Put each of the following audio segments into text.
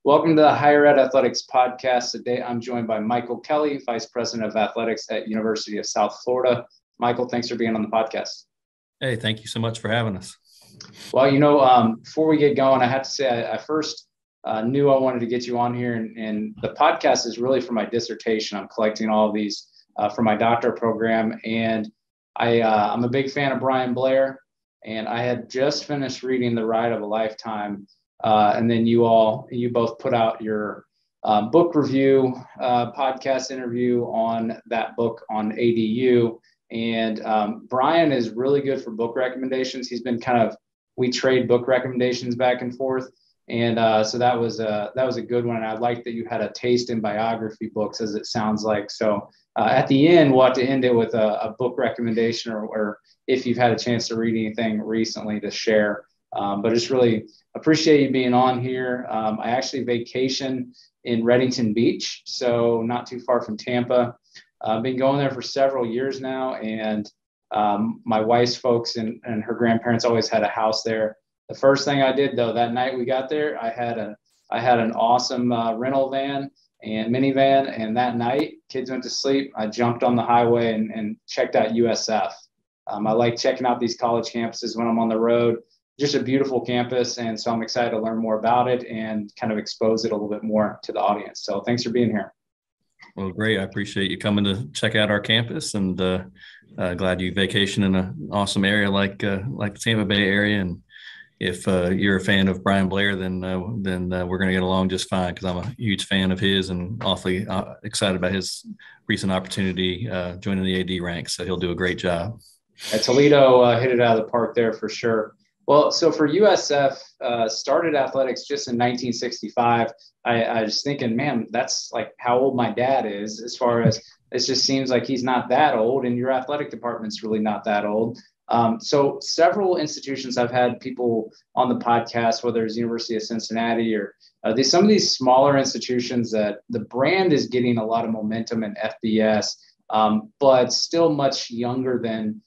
Welcome to the Higher Ed Athletics Podcast. Today, I'm joined by Michael Kelly, Vice President of Athletics at University of South Florida. Michael, thanks for being on the podcast. Hey, thank you so much for having us. Well, before we get going, I have to say I first knew I wanted to get you on here, and the podcast is really for my dissertation. I'm collecting all of these for my doctorate program, and I'm a big fan of Brian Blair, and I had just finished reading The Ride of a Lifetime. And then you both put out your book review podcast interview on that book on ADU. And Brian is really good for book recommendations. He's been we trade book recommendations back and forth. And so that was a good one. And I like that you had a taste in biography books, as it sounds like. So at the end, we'll have to end it with a book recommendation or if you've had a chance to read anything recently to share. But just really appreciate you being on here. I actually vacation in Redington Beach, so not too far from Tampa. I've been going there for several years now, and my wife's folks and her grandparents always had a house there. The first thing I did, though, that night we got there, I had an awesome rental van and minivan, and that night, kids went to sleep. I jumped on the highway and checked out USF. I like checking out these college campuses when I'm on the road. Just a beautiful campus. And so I'm excited to learn more about it and kind of expose it a little bit more to the audience. So thanks for being here. Well, great. I appreciate you coming to check out our campus, and glad you vacation in an awesome area like the Tampa Bay area. And if you're a fan of Brian Blair, then we're going to get along just fine, because I'm a huge fan of his and awfully excited about his recent opportunity joining the AD ranks. So he'll do a great job. At Toledo hit it out of the park there for sure. Well, so for USF, started athletics just in 1965. I was thinking, man, that's like how old my dad is, as far as it just seems like he's not that old, and your athletic department's really not that old. So several institutions I've had people on the podcast, whether it's University of Cincinnati or some of these smaller institutions that the brand is getting a lot of momentum in FBS, but still much younger than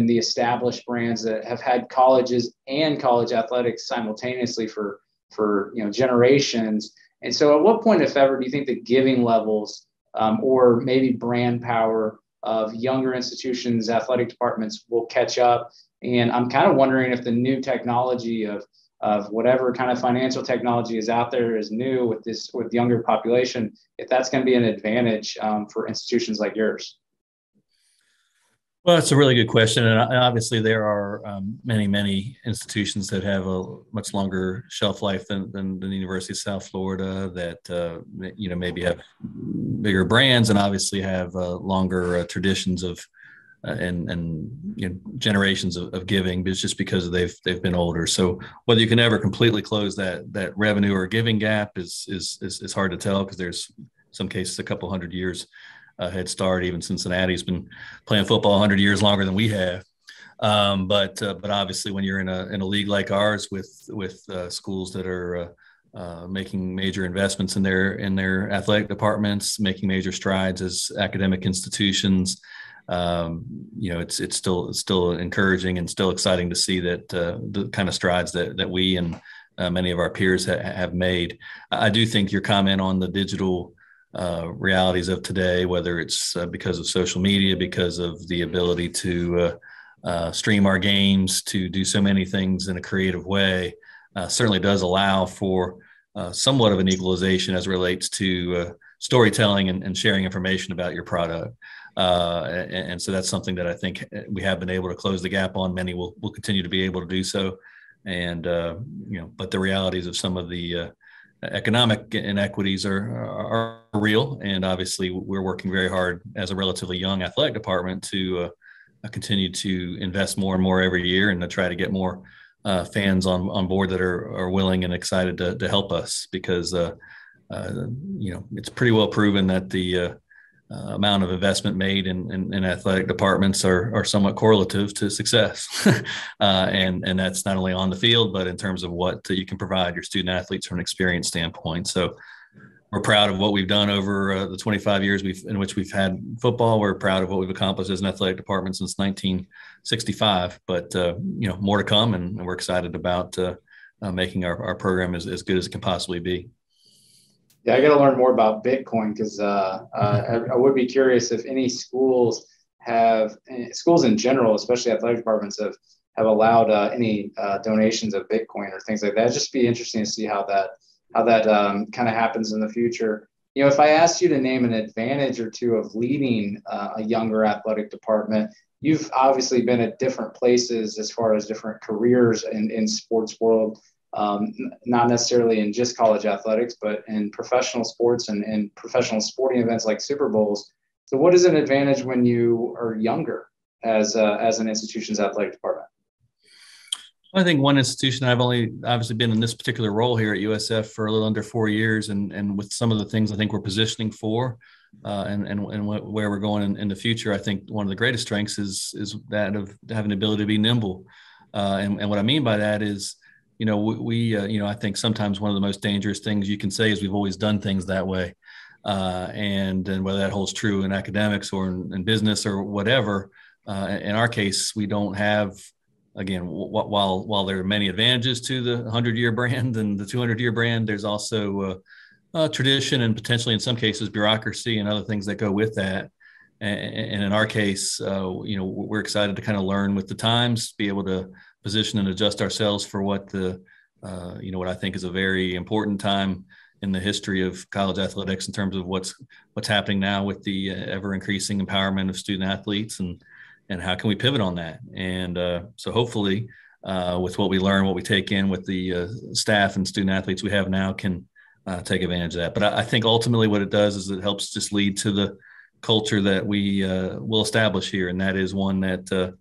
the established brands that have had colleges and college athletics simultaneously for generations. And so at what point, if ever, do you think the giving levels or maybe brand power of younger institutions, athletic departments will catch up? And I'm kind of wondering if the new technology of whatever kind of financial technology is out there is new with younger population, if that's going to be an advantage for institutions like yours. Well, that's a really good question. And obviously there are many institutions that have a much longer shelf life than the University of South Florida that, maybe have bigger brands and obviously have longer traditions of and generations of giving, but it's just because they've been older. So whether you can ever completely close that revenue or giving gap is hard to tell, because there's some cases a couple hundred years head start. Even Cincinnati's been playing football 100 years longer than we have. But obviously, when you're in a league like ours with schools that are making major investments in their athletic departments, making major strides as academic institutions, it's still encouraging and still exciting to see that the kind of strides that we and many of our peers have made. I do think your comment on the digital realities of today, whether it's because of social media, because of the ability to stream our games, to do so many things in a creative way, certainly does allow for somewhat of an equalization as it relates to storytelling and sharing information about your product. And so that's something that I think we have been able to close the gap on. Many will continue to be able to do so. And, but the realities of some of the economic inequities are real. And obviously we're working very hard as a relatively young athletic department to continue to invest more and more every year, and to try to get more fans on board that are willing and excited to help us, because it's pretty well proven that the amount of investment made in athletic departments are somewhat correlative to success. And that's not only on the field, but in terms of what you can provide your student athletes from an experience standpoint. So we're proud of what we've done over the 25 years in which we've had football. We're proud of what we've accomplished as an athletic department since 1965, but more to come, and we're excited about making our program as good as it can possibly be. Yeah, I got to learn more about Bitcoin because I would be curious if any schools in general, especially athletic departments, have allowed any donations of Bitcoin or things like that. It'd just be interesting to see how that kind of happens in the future. If I asked you to name an advantage or two of leading a younger athletic department, you've obviously been at different places as far as different careers in sports world, not necessarily in just college athletics, but in professional sports and professional sporting events like Super Bowls. So what is an advantage when you are younger as an institution's athletic department? I think one institution, I've only obviously been in this particular role here at USF for a little under 4 years, and with some of the things I think we're positioning for, and where we're going in the future, I think one of the greatest strengths is that of having the ability to be nimble, and what I mean by that is, I think sometimes one of the most dangerous things you can say is we've always done things that way, and whether that holds true in academics or in business or whatever. In our case, we don't have. Again, while there are many advantages to the 100-year brand and the 200-year brand, there's also tradition and potentially in some cases bureaucracy and other things that go with that. And in our case, we're excited to kind of learn with the times, be able to position and adjust ourselves for what what I think is a very important time in the history of college athletics in terms of what's happening now with the ever increasing empowerment of student athletes and how can we pivot on that? And so hopefully with what we learn, what we take in with the staff and student athletes we have now can take advantage of that. But I think ultimately what it does is it helps just lead to the culture that we will establish here. And that is one that,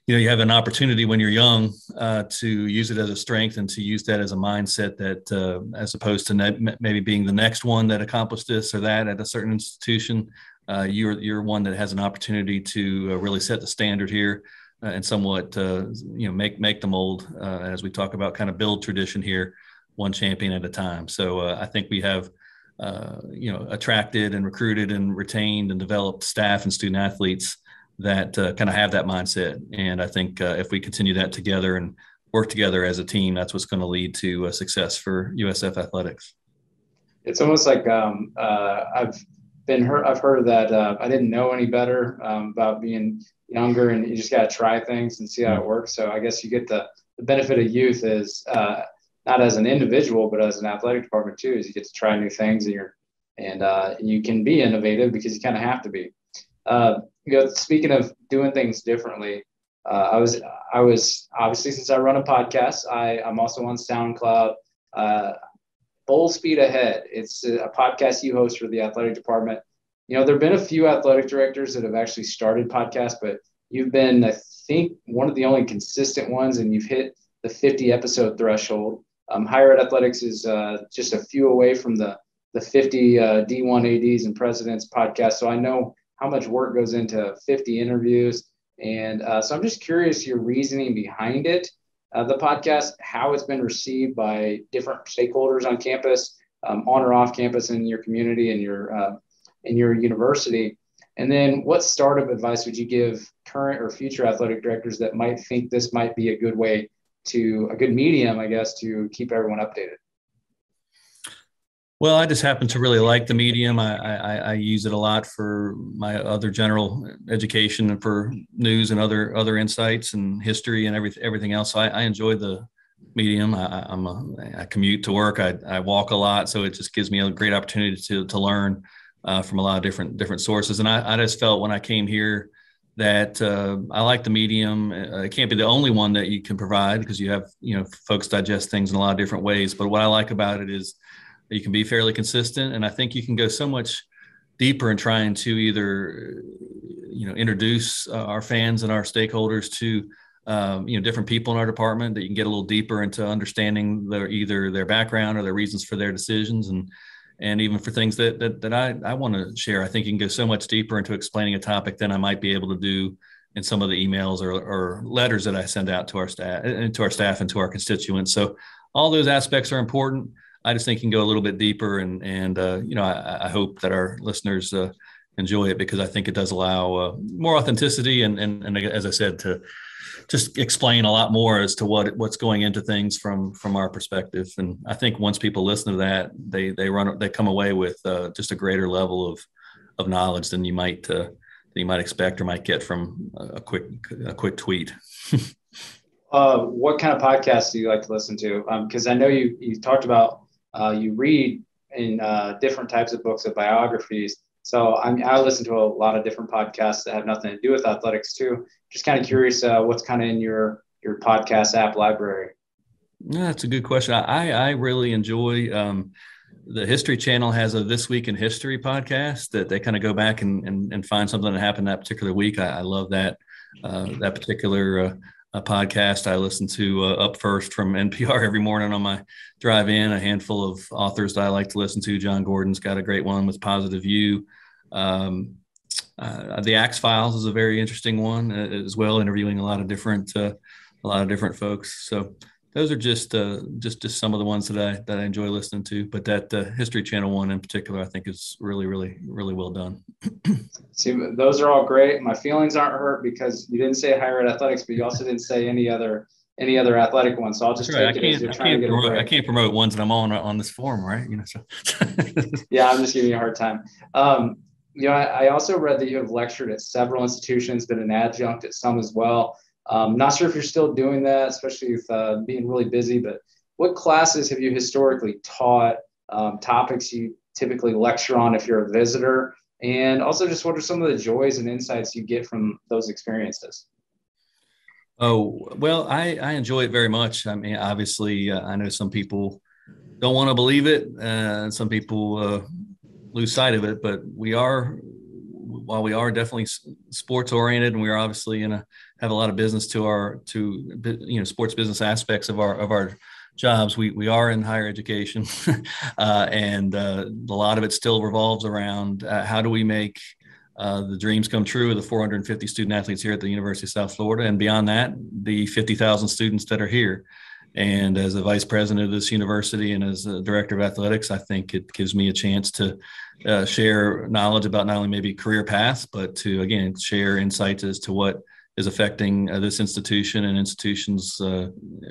you have an opportunity when you're young to use it as a strength and to use that as a mindset that as opposed to maybe being the next one that accomplished this or that at a certain institution, you're one that has an opportunity to really set the standard here and somewhat make the mold as we talk about kind of build tradition here, one champion at a time. So I think we have attracted and recruited and retained and developed staff and student athletes that kind of have that mindset. And I think if we continue that together and work together as a team, that's what's going to lead to success for USF athletics. It's almost like I've heard that I didn't know any better about being younger, and you just got to try things and see how it works. So I guess you get the benefit of youth is not as an individual, but as an athletic department too, is you get to try new things and you can be innovative because you kind of have to be. Speaking of doing things differently, I was obviously, since I run a podcast, I'm also on SoundCloud. Full Speed Ahead. It's a podcast you host for the athletic department. There've been a few athletic directors that have actually started podcasts, but you've been, I think, one of the only consistent ones, and you've hit the 50 episode threshold. Higher Ed Athletics is just a few away from the 50 D1 ADs and presidents podcast. So I know how much work goes into 50 interviews. And so I'm just curious your reasoning behind it. The podcast, how it's been received by different stakeholders on campus, on or off campus in your community and in your university. And then what startup advice would you give current or future athletic directors that might think this might be a good medium, I guess, to keep everyone updated? Well, I just happen to really like the medium. I use it a lot for my other general education and for news and other insights and history and everything else. So I enjoy the medium. I commute to work. I walk a lot, so it just gives me a great opportunity to learn from a lot of different sources. And I just felt when I came here that I like the medium. It can't be the only one that you can provide because you have folks digest things in a lot of different ways. But what I like about it is you can be fairly consistent, and I think you can go so much deeper in trying to either introduce our fans and our stakeholders to different people in our department, that you can get a little deeper into understanding either their background or their reasons for their decisions, and even for things that I want to share. I think you can go so much deeper into explaining a topic than I might be able to do in some of the emails or letters that I send out to our staff and to our constituents. So all those aspects are important. I just think you can go a little bit deeper, and I hope that our listeners enjoy it, because I think it does allow more authenticity and as I said, to just explain a lot more as to what's going into things from our perspective. And I think once people listen to that, they come away with just a greater level of knowledge than you might expect or might get from a quick tweet. What kind of podcasts do you like to listen to? Because I know you talked about you read in different types of books of biographies. So I listen to a lot of different podcasts that have nothing to do with athletics too. Just kind of curious, what's kind of in your podcast app library? Yeah, that's a good question. I really enjoy the History Channel has a This Week in History podcast that they kind of go back and find something that happened that particular week. I love that particular podcast. I listen to Up First from NPR every morning on my drive in. A handful of authors that I like to listen to. John Gordon's got a great one with Positive View. The Axe Files is a very interesting one as well, interviewing a lot of different folks. So those are just some of the ones that I enjoy listening to. But that History Channel one in particular, I think is really, really, really well done. See, those are all great. My feelings aren't hurt because you didn't say higher ed athletics, but you also didn't say any other athletic ones. So I'll just take it as you're trying to get a break. I can't promote ones that I'm on this forum, right? So. Yeah, I'm just giving you a hard time. I also read that you have lectured at several institutions, been an adjunct at some as well. Not sure if you're still doing that, especially with being really busy, but what classes have you historically taught, topics you typically lecture on if you're a visitor, and also just what are some of the joys and insights you get from those experiences? Oh, well, I enjoy it very much. I mean, obviously, I know some people don't want to believe it, and some people lose sight of it, but while we are definitely sports oriented and we are obviously have a lot of business to sports business aspects of our jobs, we are in higher education and a lot of it still revolves around how do we make the dreams come true of the 450 student athletes here at the University of South Florida, and beyond that, the 50,000 students that are here. And as a vice president of this university and as a director of athletics, I think it gives me a chance to share knowledge about not only maybe career paths, but to, again, share insights as to what is affecting this institution and institutions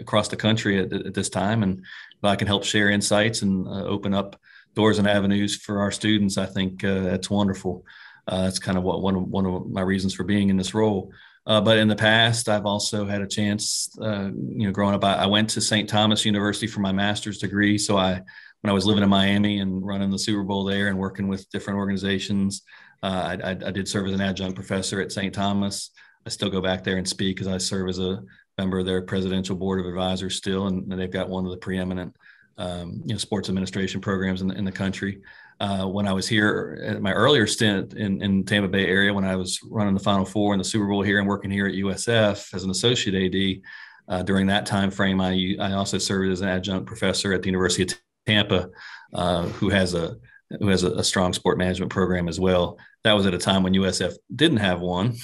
across the country at this time. And if I can help share insights and open up doors and avenues for our students, I think that's wonderful. That's kind of one of my reasons for being in this role. But in the past, I've also had a chance, growing up, I went to St. Thomas University for my master's degree. So when I was living in Miami and running the Super Bowl there and working with different organizations, I did serve as an adjunct professor at St. Thomas. I still go back there and speak because I serve as a member of their presidential board of advisors still, and they've got one of the preeminent, sports administration programs in the country. When I was here at my earlier stint in Tampa Bay area, when I was running the Final Four and the Super Bowl here and working here at USF as an associate AD, during that time frame, I also served as an adjunct professor at the University of Tampa, who has a strong sport management program as well. That was at a time when USF didn't have one,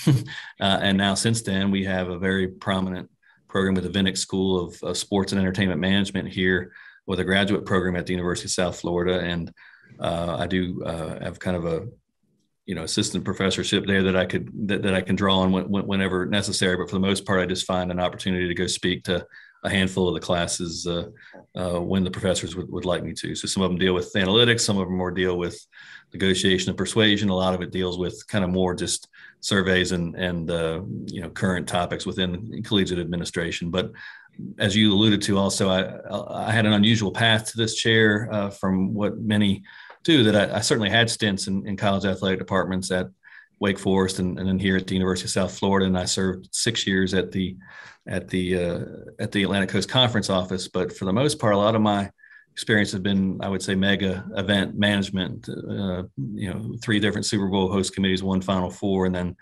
and now since then we have a very prominent program with the Vinnick School of Sports and Entertainment Management here, with a graduate program at the University of South Florida. And I do have kind of a, assistant professorship there that I can draw on whenever necessary. But for the most part, I just find an opportunity to go speak to a handful of the classes when the professors would like me to. So some of them deal with analytics, some of them more deal with negotiation and persuasion. A lot of it deals with kind of more just surveys and current topics within collegiate administration. But as you alluded to, also, I had an unusual path to this chair from what many do, that I certainly had stints in college athletic departments at Wake Forest and then here at the University of South Florida. And I served 6 years at the Atlantic Coast Conference office. But for the most part, a lot of my experience has been, I would say, mega event management, 3 different Super Bowl host committees, 1 Final Four, and then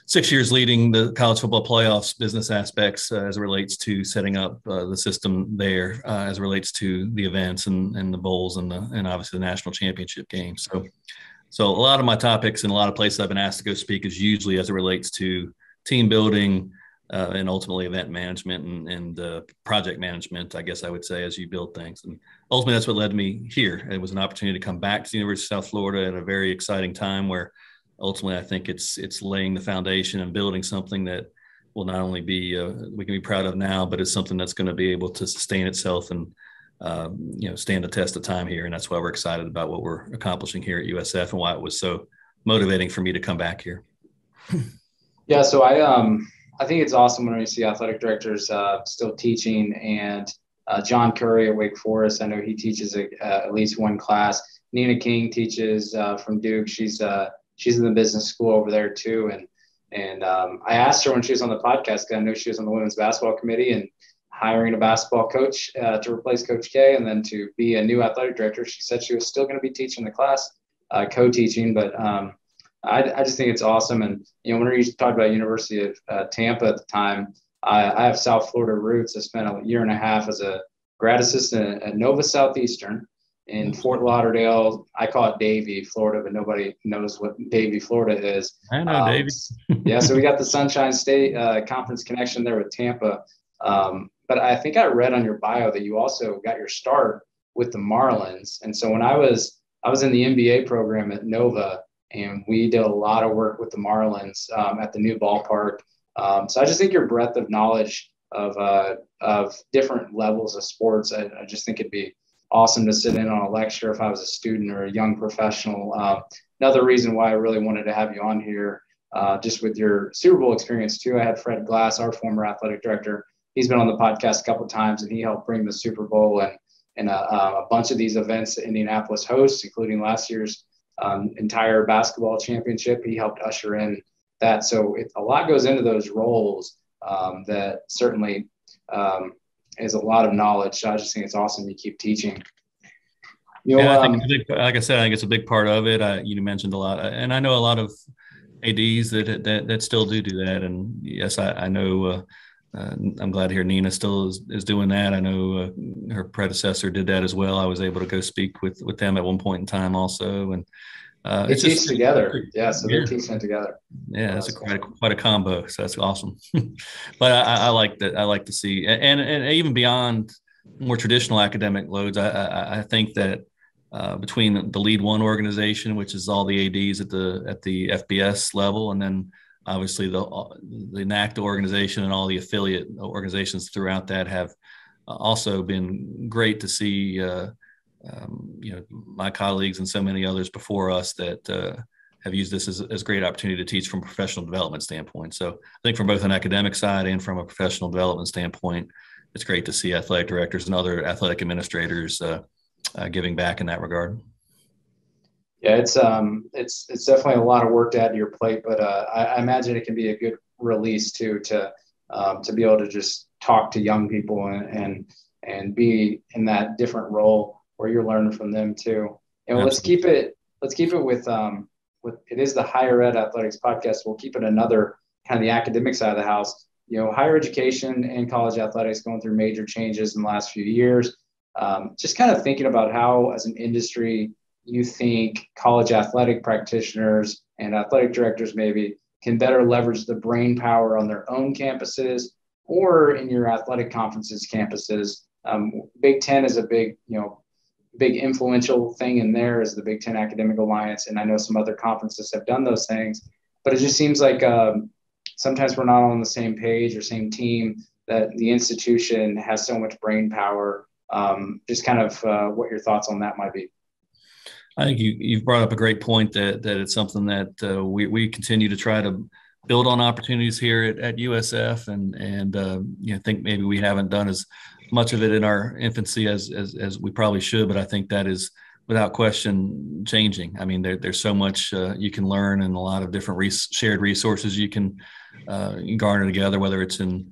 6 years leading the college football playoffs business aspects as it relates to setting up the system there, as it relates to the events and the bowls and obviously the national championship game. So a lot of my topics and a lot of places I've been asked to go speak is usually as it relates to team building and ultimately event management and project management, I guess I would say, as you build things. And ultimately that's what led me here. It was an opportunity to come back to the University of South Florida at a very exciting time where ultimately I think it's laying the foundation and building something that will not only be we can be proud of now, but it's something that's going to be able to sustain itself and stand the test of time here. And that's why we're excited about what we're accomplishing here at USF and why it was so motivating for me to come back here. Yeah, so I think it's awesome when we see athletic directors still teaching, and John Curry at Wake Forest, I know he teaches at least one class. Nina King teaches from Duke. She's in the business school over there too. And I asked her when she was on the podcast, because I know she was on the women's basketball committee and hiring a basketball coach to replace Coach K, and then to be a new athletic director. She said she was still going to be teaching the class, co-teaching, but I just think it's awesome. And, when you talked about University of Tampa at the time, I have South Florida roots. I spent a year and a half as a grad assistant at Nova Southeastern in Fort Lauderdale. I call it Davie, Florida, but nobody knows what Davie, Florida is. I know Davie. Yeah, so we got the Sunshine State Conference connection there with Tampa. But I think I read on your bio that you also got your start with the Marlins. And so when I was in the MBA program at Nova, and we did a lot of work with the Marlins at the new ballpark. So I just think your breadth of knowledge of different levels of sports, I just think it'd be awesome to sit in on a lecture if I was a student or a young professional. Another reason why I really wanted to have you on here, just with your Super Bowl experience too. I had Fred Glass, our former athletic director. He's been on the podcast a couple of times, and he helped bring the Super Bowl and a bunch of these events that Indianapolis hosts, including last year's entire basketball championship. He helped usher in that. So a lot goes into those roles that certainly is a lot of knowledge. So I just think it's awesome you keep teaching. I think like I said, I think it's a big part of it. You mentioned a lot, and I know a lot of ADs that still do that. And yes, I know. I'm glad to hear Nina still is doing that. I know her predecessor did that as well. I was able to go speak with them at one point in time also. And they teach together. Yeah, so they're teaching together. Yeah, it's quite a combo. So that's awesome. But I like that. I like to see, and even beyond more traditional academic loads, I think that between the Lead One organization, which is all the ADs at the FBS level, and then obviously the NACDA organization and all the affiliate organizations throughout that have also been great to see. My colleagues and so many others before us that have used this as a great opportunity to teach from a professional development standpoint. So I think from both an academic side and from a professional development standpoint, it's great to see athletic directors and other athletic administrators giving back in that regard. Yeah, it's definitely a lot of work to add to your plate, but I imagine it can be a good release too to be able to just talk to young people and be in that different role where you're learning from them too. And let's keep it with it is the Higher Ed Athletics podcast. We'll keep it another kind of the academic side of the house. Higher education and college athletics going through major changes in the last few years. Just kind of thinking about how, as an industry, you think college athletic practitioners and athletic directors maybe can better leverage the brain power on their own campuses or in your athletic conferences campuses. Big Ten is a big influential thing in there is the Big Ten Academic Alliance. And I know some other conferences have done those things, but it just seems like sometimes we're not on the same page or same team, that the institution has so much brain power. Just kind of what your thoughts on that might be. I think you've brought up a great point that it's something that we continue to try to build on opportunities here at USF, and think maybe we haven't done as much of it in our infancy as we probably should, but I think that is without question changing. I mean, there's so much you can learn and a lot of different shared resources you can garner together, whether it's in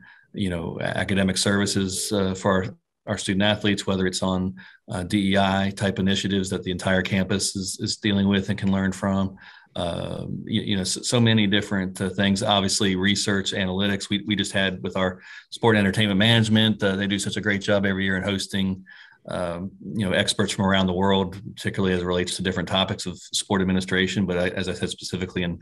academic services for our student athletes, whether it's on DEI type initiatives that the entire campus is dealing with and can learn from. So many different things. Obviously, research, analytics. We just had with our sport entertainment management. They do such a great job every year in hosting, experts from around the world, particularly as it relates to different topics of sport administration. But as I said, specifically in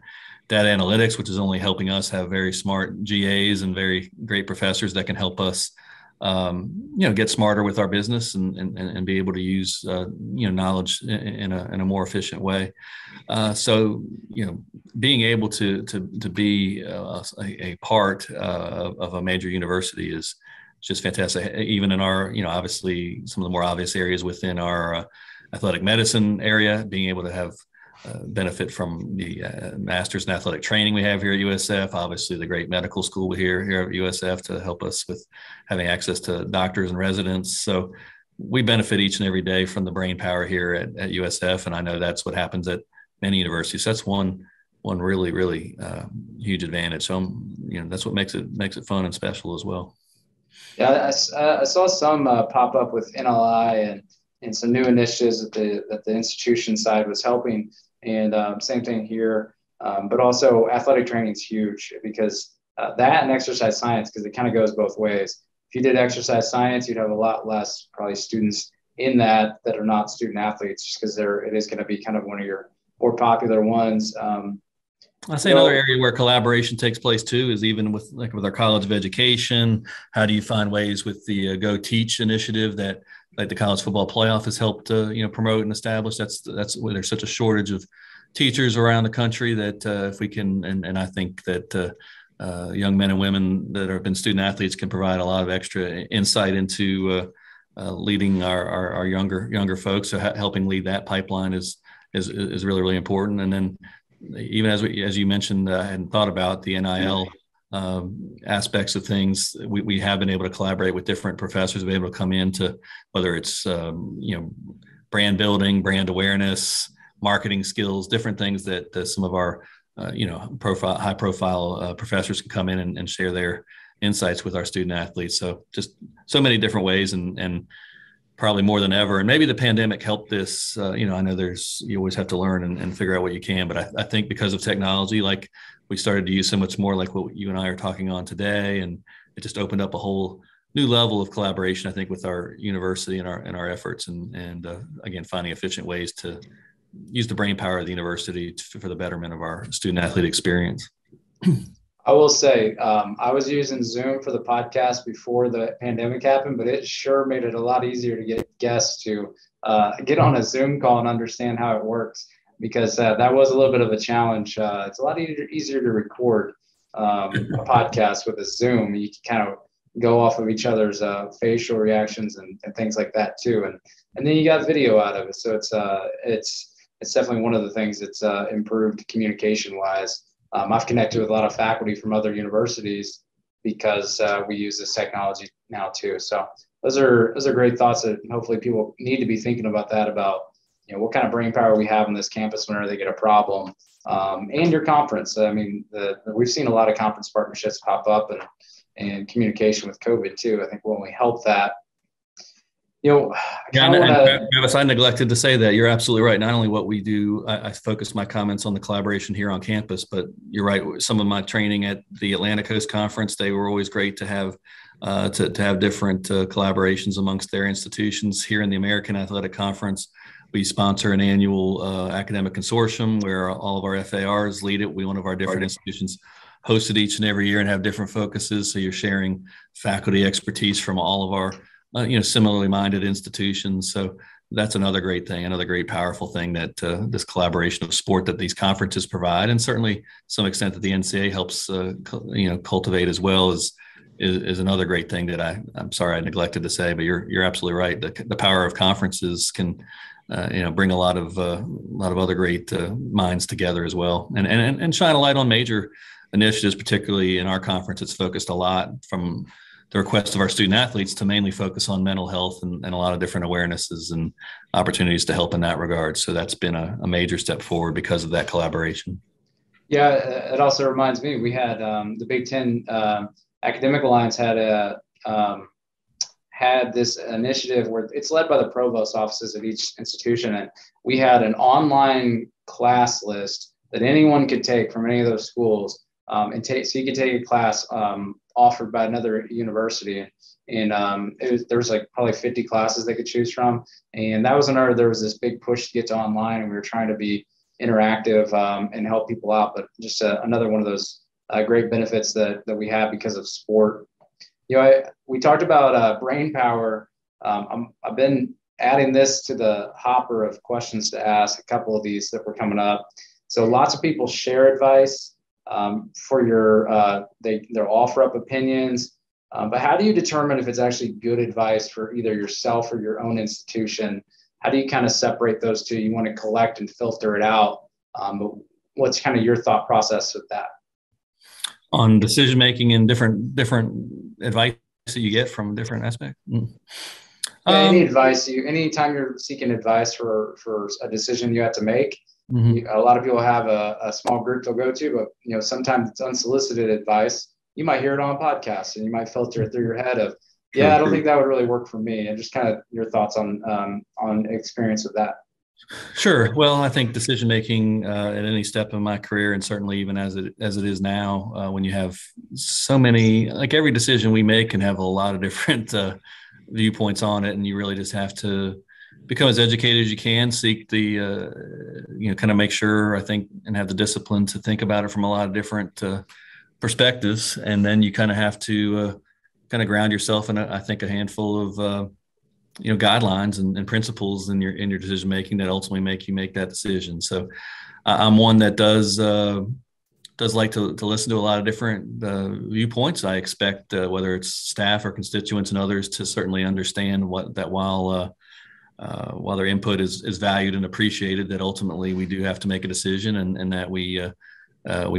data analytics, which is only helping us have very smart GAs and very great professors that can help us get smarter with our business and be able to use, knowledge in a more efficient way. So, being able to be a part of a major university is just fantastic. Even in our, obviously some of the more obvious areas within our athletic medicine area, being able to have benefit from the master's in athletic training we have here at USF, obviously the great medical school here at USF to help us with having access to doctors and residents. So we benefit each and every day from the brain power here at USF. And I know that's what happens at many universities. That's one really, really huge advantage. So, that's what makes it fun and special as well. Yeah, I saw some pop up with NLI and some new initiatives that the institution side was helping. And same thing here. But also athletic training is huge because that and exercise science, because it kind of goes both ways. If you did exercise science, you'd have a lot less probably students in that are not student athletes, just because it is going to be kind of one of your more popular ones. I say another area where collaboration takes place too is even with our College of Education. How do you find ways with the Go Teach initiative that like the College Football Playoff has helped promote and establish? That's where there's such a shortage of teachers around the country that if we can, and I think that young men and women that have been student athletes can provide a lot of extra insight into leading our younger folks. So helping lead that pipeline is really, really important. And then even as you mentioned, I hadn't thought about the NIL aspects of things. We have been able to collaborate with different professors, be able to come into whether it's brand building, brand awareness, marketing skills, different things that some of our high profile professors can come in and share their insights with our student athletes. So just so many different ways and probably more than ever. And maybe the pandemic helped this. I know you always have to learn and figure out what you can, but I think because of technology, like we started to use so much more like what you and I are talking on today, and it just opened up a whole new level of collaboration, I think, with our university and our efforts and again, finding efficient ways to use the brain power of the university for the betterment of our student athlete experience. I will say, I was using Zoom for the podcast before the pandemic happened, but it sure made it a lot easier to get guests to get on a Zoom call and understand how it works, because that was a little bit of a challenge. It's a lot easier to record a podcast with a Zoom. You can kind of go off of each other's facial reactions and things like that too. And then you got video out of it. So it's definitely one of the things that's improved communication wise. I've connected with a lot of faculty from other universities because we use this technology now too. So those are great thoughts that hopefully people need to be thinking about what kind of brain power we have on this campus whenever they get a problem, and your conference. I mean, we've seen a lot of conference partnerships pop up and communication with COVID too. I think will only help that. Travis, I neglected to say that. You're absolutely right. Not only what we do, I focus my comments on the collaboration here on campus, but you're right. Some of my training at the Atlantic Coast Conference, they were always great to have different collaborations amongst their institutions. Here in the American Athletic Conference, we sponsor an annual academic consortium where all of our FARs lead it. One of our different institutions host it each and every year and have different focuses. So you're sharing faculty expertise from all of our similarly minded institutions. So that's another great thing, another great powerful thing that this collaboration of sport that these conferences provide, and certainly some extent that the NCAA helps cultivate as well, is another great thing that I'm sorry I neglected to say. But you're absolutely right. The power of conferences can bring a lot of other great minds together as well, and shine a light on major initiatives, particularly in our conference. It's focused a lot from the request of our student athletes to mainly focus on mental health and a lot of different awarenesses and opportunities to help in that regard. So that's been a major step forward because of that collaboration. Yeah, it also reminds me, we had the Big Ten Academic Alliance had this initiative where it's led by the provost offices of each institution. And we had an online class list that anyone could take from any of those schools so you could take a class offered by another university. And there was like probably 50 classes they could choose from. And that was there was this big push to get to online, and we were trying to be interactive and help people out. But just another one of those great benefits that we have because of sport. We talked about brain power. I've been adding this to the hopper of questions to ask, a couple of these that were coming up. So lots of people share advice for they'll offer up opinions. But how do you determine if it's actually good advice for either yourself or your own institution? How do you kind of separate those two? You want to collect and filter it out. But what's kind of your thought process with that? On decision making and different advice that you get from different aspects. Any advice anytime you're seeking advice for a decision you have to make, a lot of people have a small group they'll go to, but sometimes it's unsolicited advice. You might hear it on a podcast and you might filter it through your head of, I don't think that would really work for me. And just kind of your thoughts on experience with that. Sure. Well, I think decision making at any step in my career, and certainly even as it is now, when you have so many, like every decision we make can have a lot of different viewpoints on it, and you really just have to become as educated as you can, seek the kind of make sure, I think, and have the discipline to think about it from a lot of different perspectives, and then you kind of have to kind of ground yourself in I think a handful of guidelines and principles in your decision making that ultimately make you make that decision. So I'm one that does like to listen to a lot of different viewpoints. I expect whether it's staff or constituents and others to certainly understand while their input is valued and appreciated, that ultimately we do have to make a decision, and that we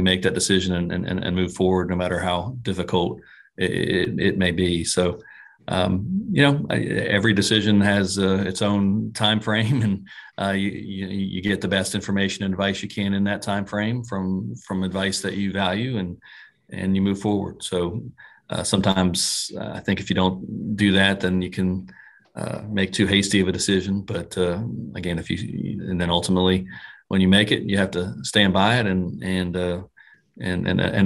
make that decision and move forward no matter how difficult it may be. So every decision has its own time frame, and you get the best information and advice you can in that time frame from advice that you value, and you move forward. So sometimes I think if you don't do that, then you can make too hasty of a decision. But again, and then ultimately when you make it, you have to stand by it and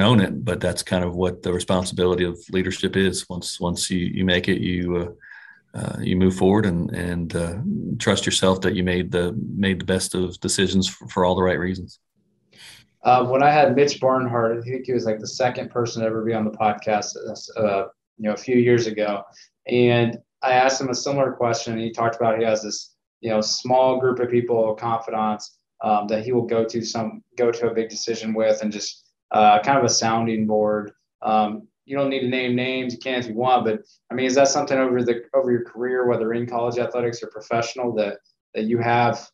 own it. But that's kind of what the responsibility of leadership is. Once you make it, you move forward and trust yourself that you made the best of decisions for all the right reasons. When I had Mitch Barnhart, I think he was like the second person to ever be on the podcast, a few years ago, and I asked him a similar question, and he talked about he has this small group of people, confidants, that he will go to a big decision with, and just kind of a sounding board. You don't need to name names. You can if you want, but I mean, is that something over your career, whether in college athletics or professional, that you have,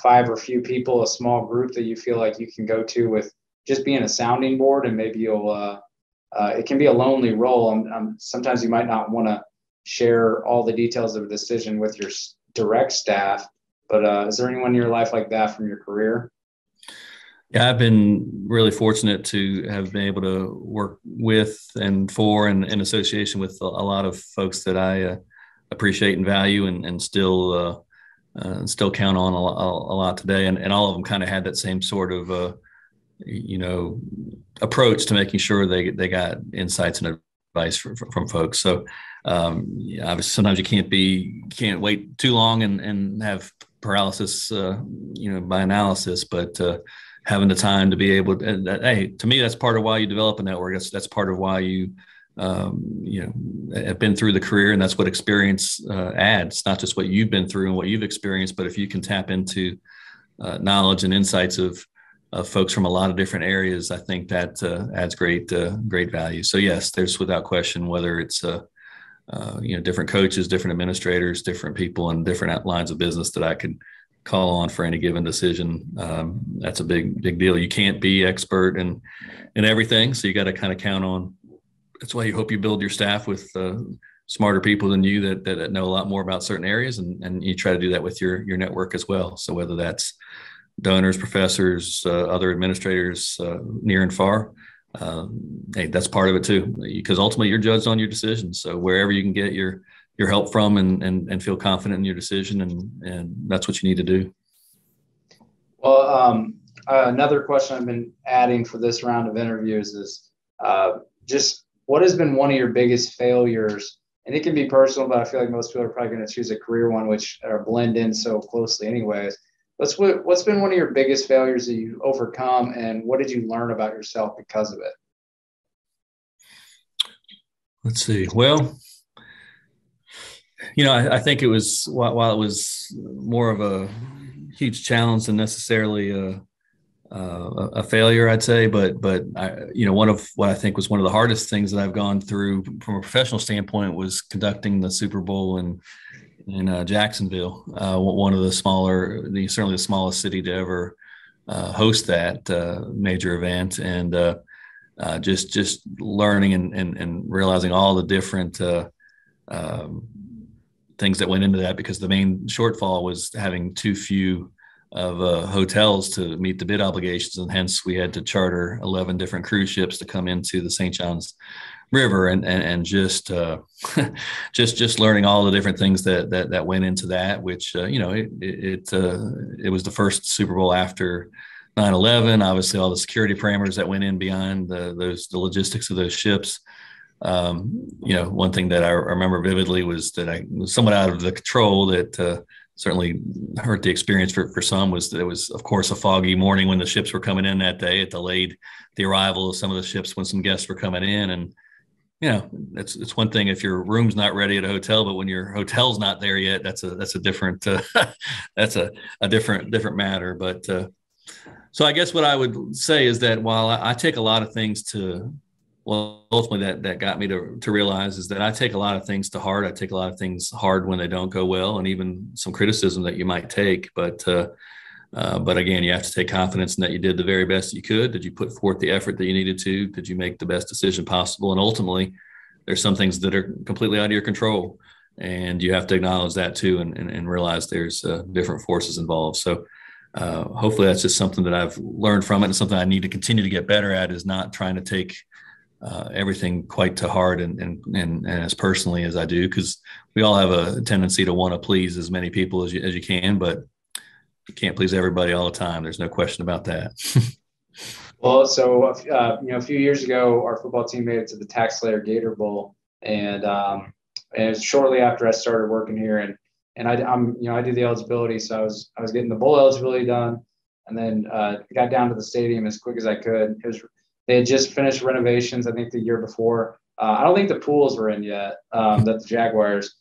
5 or few people, a small group that you feel like you can go to with just being a sounding board, and maybe it can be a lonely role. Sometimes you might not want to share all the details of a decision with your direct staff, but is there anyone in your life like that from your career? Yeah, I've been really fortunate to have been able to work with and for and in association with a lot of folks that I appreciate and value, and still count on a lot today. And all of them kind of had that same sort of approach to making sure they got insights and advice from folks. So obviously sometimes you can't wait too long and have paralysis by analysis, but having the time to be able to, to me, that's part of why you develop a network. That's part of why you have been through the career, and that's what experience adds, not just what you've been through and what you've experienced, but if you can tap into knowledge and insights of folks from a lot of different areas, I think that adds great value. So yes, there's without question, whether it's different coaches, different administrators, different people in different lines of business that I could call on for any given decision. That's a big deal. You can't be expert in everything, so you got to kind of count on. That's why you hope you build your staff with smarter people than you that know a lot more about certain areas, and you try to do that with your network as well. So whether that's donors, professors, other administrators, near and far, hey, that's part of it too, because ultimately you're judged on your decisions. So wherever you can get your help from and feel confident in your decision, and that's what you need to do. Well, another question I've been adding for this round of interviews is just what has been one of your biggest failures? And it can be personal, but I feel like most people are probably going to choose a career one, which are blend in so closely anyways. What's been one of your biggest failures that you've overcome, and what did you learn about yourself because of it? Let's see. Well, I think it was, while it was more of a huge challenge than necessarily a failure, I'd say. But one of what I think was one of the hardest things that I've gone through from a professional standpoint was conducting the Super Bowl in Jacksonville, one of the certainly the smallest city to ever host that major event, and just learning and realizing all the different um, things that went into that, because the main shortfall was having too few of hotels to meet the bid obligations, and hence we had to charter 11 different cruise ships to come into the St. John's River, and just just learning all the different things that went into that, which it was the first Super Bowl after 9/11. Obviously, all the security parameters that went in behind the logistics of those ships. One thing that I remember vividly was that I was somewhat out of the control that certainly hurt the experience for some, was that it was, of course, a foggy morning when the ships were coming in that day. It delayed the arrival of some of the ships when some guests were coming in. And, it's one thing if your room's not ready at a hotel, but when your hotel's not there yet, that's a different, that's a different matter. But so I guess what I would say is that while I take a lot of things ultimately that got me to realize is that I take a lot of things to heart. I take a lot of things hard when they don't go well, and even some criticism that you might take. But again, you have to take confidence in that you did the very best you could. Did you put forth the effort that you needed to? Did you make the best decision possible? And ultimately, there's some things that are completely out of your control, and you have to acknowledge that too, and realize there's different forces involved. So hopefully that's just something that I've learned from it, and something I need to continue to get better at, is not trying to take everything quite to heart and as personally as I do, because we all have a tendency to want to please as many people as you can, but you can't please everybody all the time. There's no question about that. Well, so a few years ago, our football team made it to the Tax Slayer Gator Bowl, and it was shortly after I started working here, and I did the eligibility, so I was getting the bowl eligibility done, and then got down to the stadium as quick as I could. They had just finished renovations, I think, the year before. I don't think the pools were in yet, that the Jaguars.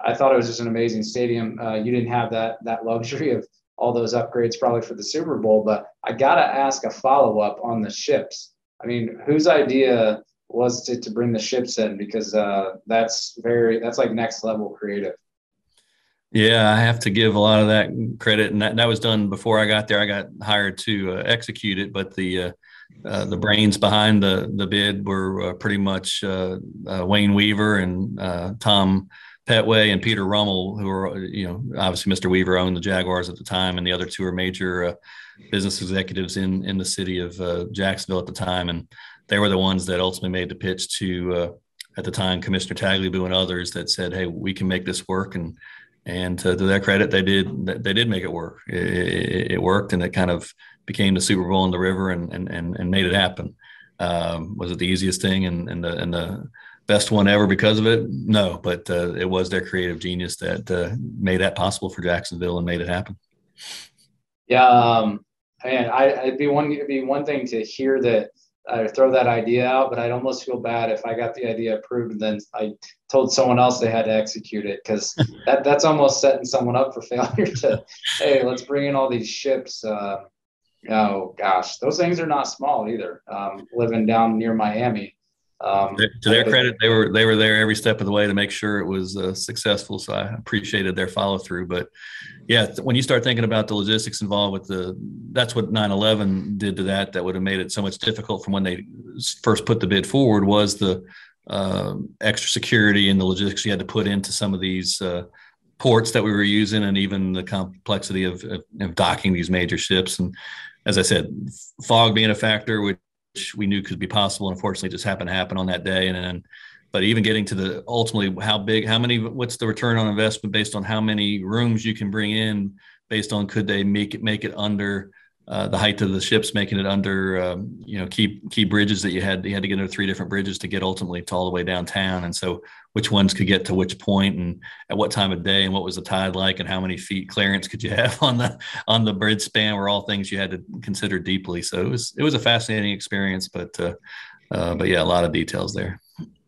I thought it was just an amazing stadium. You didn't have that luxury of all those upgrades probably for the Super Bowl, but I got to ask a follow-up on the ships. I mean, whose idea was to bring the ships in? Because that's like next level creative. Yeah, I have to give a lot of that credit, and that was done before I got there. I got hired to execute it, but the brains behind the bid were pretty much Wayne Weaver and Tom Petway and Peter Rummel, who were, obviously Mr. Weaver owned the Jaguars at the time, and the other two are major business executives in the city of Jacksonville at the time, and they were the ones that ultimately made the pitch to at the time Commissioner Tagliabue and others that said, "Hey, we can make this work." And to their credit, they did make it work. It worked, and it kind of became the Super Bowl in the River, and made it happen. Was it the easiest thing and the best one ever because of it? No, but it was their creative genius that made that possible for Jacksonville and made it happen. Yeah, man, it'd be one thing to hear that. I throw that idea out, but I'd almost feel bad if I got the idea approved and then I told someone else they had to execute it, because that's almost setting someone up for failure to, hey, let's bring in all these ships. Oh gosh, those things are not small either. Living down near Miami. To their credit, they were there every step of the way to make sure it was successful. So I appreciated their follow through. But yeah, when you start thinking about the logistics involved with that's what 9/11 did to that would have made it so much difficult from when they first put the bid forward, was the extra security and the logistics you had to put into some of these ports that we were using, and even the complexity of docking these major ships. And as I said, fog being a factor, which we knew could be possible, and unfortunately just happened to happen on that day. But even getting to the ultimately what's the return on investment based on how many rooms you can bring in, based on could they make it under the height of the ships, making it under key bridges that you had to get under 3 different bridges to get ultimately to all the way downtown. And so which ones could get to which point and at what time of day, and what was the tide like, and how many feet clearance could you have on the bridge span, were all things you had to consider deeply. So it was a fascinating experience, but But yeah, a lot of details there.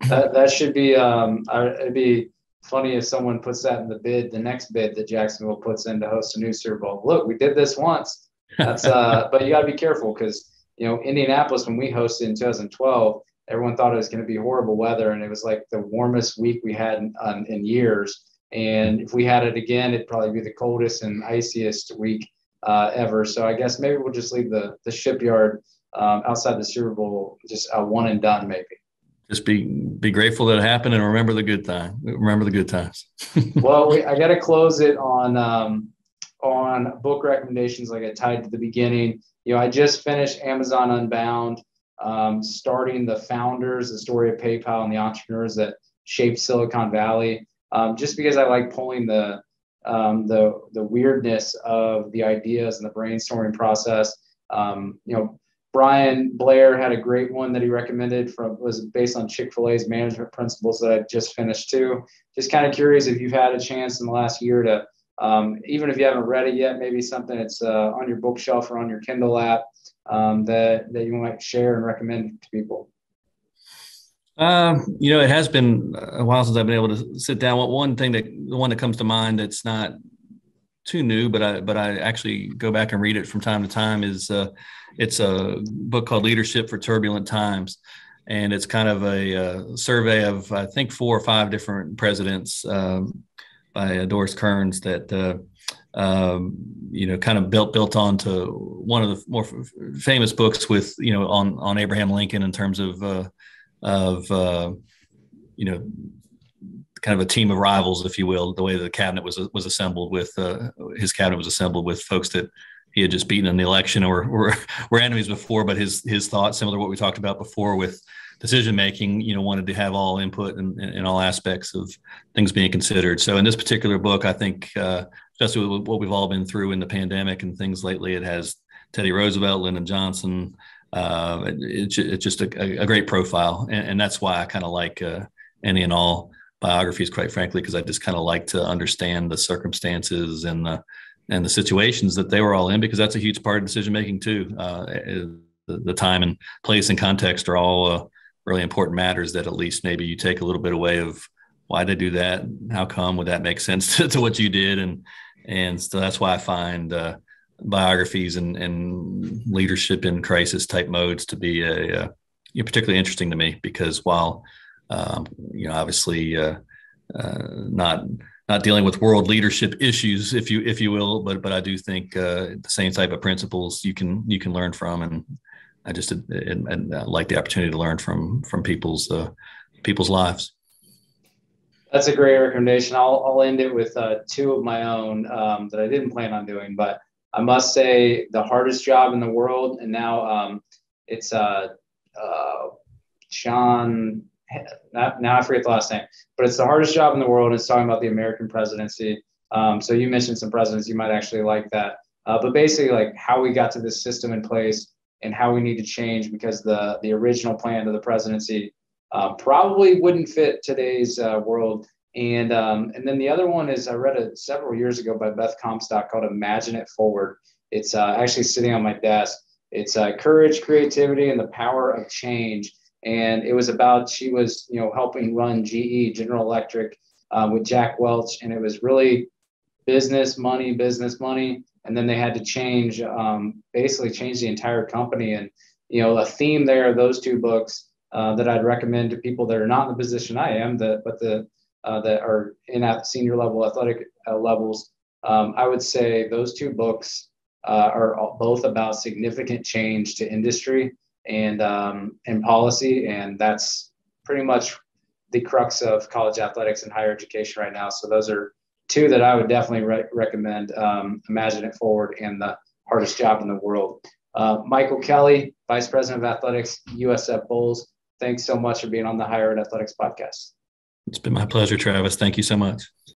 That should be it'd be funny if someone puts that in the bid, the next bid that Jacksonville puts in to host a new Super Bowl. Look, we did this once. That's but you got to be careful because Indianapolis, when we hosted in 2012, everyone thought it was going to be horrible weather, and it was like the warmest week we had in years. And if we had it again, it'd probably be the coldest and iciest week ever. So I guess maybe we'll just leave the shipyard outside the Super Bowl just a one and done, maybe. Just be grateful that it happened and remember the good time. Remember the good times. Well, I got to close it on book recommendations like I tied to the beginning. I just finished Amazon Unbound, starting the founders, the story of PayPal and the entrepreneurs that shaped Silicon Valley. Just because I like pulling the weirdness of the ideas and the brainstorming process. Brian Blair had a great one that he recommended was based on Chick-fil-A's management principles that I just finished too. Just kind of curious if you've had a chance in the last year to, even if you haven't read it yet, maybe something that's on your bookshelf or on your Kindle app that you might share and recommend to people. It has been a while since I've been able to sit down. The one that comes to mind that's not too new, but I actually go back and read it from time to time is it's a book called Leadership for Turbulent Times. And it's kind of a survey of, I think, 4 or 5 different presidents by Doris Kearns that, kind of built onto one of the more famous books with, on Abraham Lincoln in terms of kind of a team of rivals, if you will, the way the cabinet was assembled with his cabinet was assembled with folks that he had just beaten in the election or were enemies before, but his thoughts, similar to what we talked about before with decision making, wanted to have all input in all aspects of things being considered. So in this particular book, I think, especially with what we've all been through in the pandemic and things lately, it has Teddy Roosevelt, Lyndon Johnson. It's just a great profile, and that's why I kind of like any and all biographies, quite frankly, because I just kind of like to understand the circumstances and the situations that they were all in, because that's a huge part of decision making too. The time and place and context are all really important matters that at least maybe you take a little bit away of why they do that, how come, would that make sense to what you did, and so that's why I find biographies and leadership in crisis type modes to be particularly interesting to me, because while obviously not dealing with world leadership issues, if you will, but I do think the same type of principles you can learn from, and I just like the opportunity to learn from people's lives. That's a great recommendation. I'll end it with 2 of my own that I didn't plan on doing, but I must say The Hardest Job in the World, and now it's Sean. Now I forget the last name, but it's The Hardest Job in the World. It's talking about the American presidency. So you mentioned some presidents, you might actually like that. But basically, like how we got to this system in place and how we need to change, because the original plan to the presidency probably wouldn't fit today's world. And then the other one is I read it several years ago by Beth Comstock called Imagine It Forward. It's actually sitting on my desk. It's courage, creativity, and the power of change. And it was about, she was, helping run GE, General Electric, with Jack Welch. And it was really business money. And then they had to basically change the entire company. And, a theme there of those 2 books that I'd recommend to people that are not in the position I am, that are in at senior level athletic levels. I would say those 2 books are both about significant change to industry and policy, and that's pretty much the crux of college athletics and higher education right now. So those are 2 that I would definitely recommend: Imagine It Forward and The Hardest Job in the World. Michael Kelly, Vice President of Athletics, USF Bulls, thanks so much for being on the Higher Ed Athletics podcast. It's been my pleasure, Travis. Thank you so much.